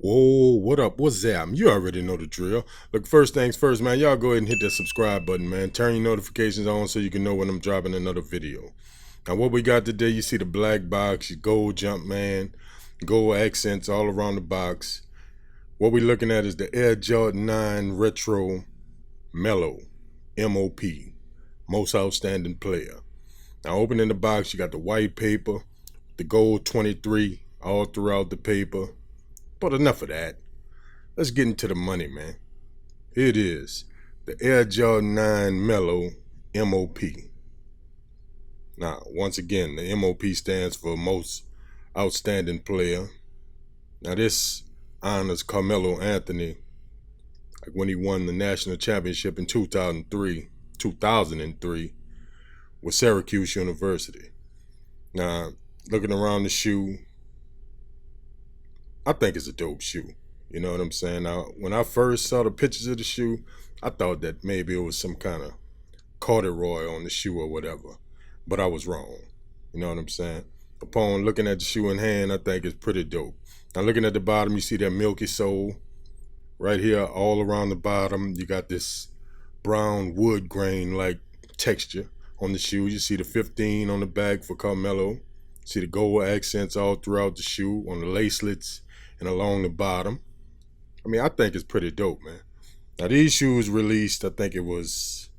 Whoa, what up? What's that? You already know the drill. Look, first things first, man. Y'all go ahead and hit that subscribe button, man. Turn your notifications on so you can know when I'm dropping another video. Now, what we got today, you see the black box, your gold jump, man. Gold accents all around the box. What we looking at is the Air Jordan 9 Retro Melo, MOP, Most Outstanding Player. Now, opening the box, you got the white paper, the gold 23 all throughout the paper. But enough of that. Let's get into the money, man. Here it is. The Air Jordan 9 Melo MOP. Now, once again, the MOP stands for Most Outstanding Player. Now, this honors Carmelo Anthony, like when he won the national championship in 2003 with Syracuse University. Now, looking around the shoe, I think it's a dope shoe. You know what I'm saying? Now, when I first saw the pictures of the shoe, I thought that maybe it was some kind of corduroy on the shoe or whatever. But I was wrong. You know what I'm saying? Upon looking at the shoe in hand, I think it's pretty dope. Now, looking at the bottom, you see that milky sole. Right here, all around the bottom, you got this brown wood grain-like texture on the shoe. You see the 15 on the back for Carmelo. See the gold accents all throughout the shoe on the lacelets and along the bottom. I mean, I think it's pretty dope, man. Now, these shoes released, I think it was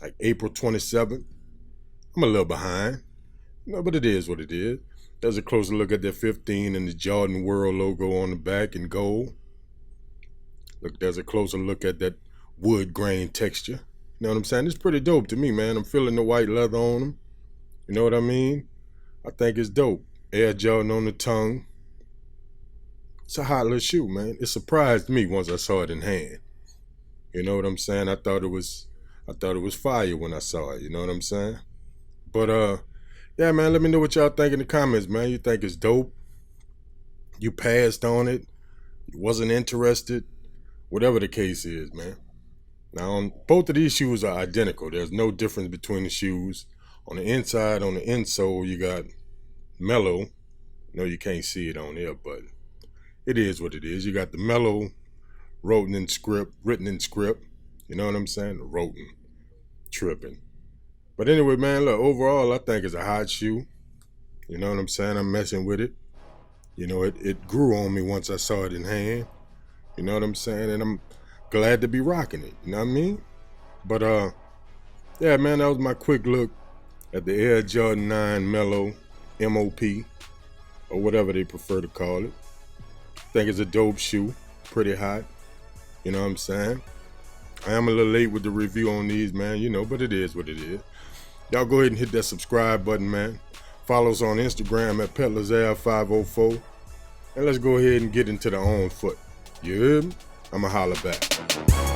like April 27th. I'm a little behind, but it is what it is. There's a closer look at that 15 and the Jordan World logo on the back in gold. Look, there's a closer look at that wood grain texture. You know what I'm saying? It's pretty dope to me, man. I'm feeling the white leather on them. You know what I mean? I think it's dope. Air Jordan on the tongue. It's a hot little shoe, man. It surprised me once I saw it in hand. You know what I'm saying? I thought it was fire when I saw it. You know what I'm saying? But yeah, man. Let me know what y'all think in the comments, man. You think it's dope? You passed on it? You wasn't interested? Whatever the case is, man. Now, both of these shoes are identical. There's no difference between the shoes. On the inside, on the insole, you got Melo. No, you can't see it on there, but it is what it is. You got the Melo written in script. You know what I'm saying? The written, tripping. But anyway, man, look, overall, I think it's a hot shoe. You know what I'm saying? I'm messing with it. You know, it grew on me once I saw it in hand. You know what I'm saying? And I'm glad to be rocking it. You know what I mean? But, yeah, man, that was my quick look at the Air Jordan 9 Melo MOP, or whatever they prefer to call it. Think it's a dope shoe, pretty hot. You know what I'm saying? I am a little late with the review on these, man, you know, but it is what it is. Y'all go ahead and hit that subscribe button, man. Follow us on Instagram at PetLazare504. And let's go ahead and get into the on foot. You heard me? I'ma holler back.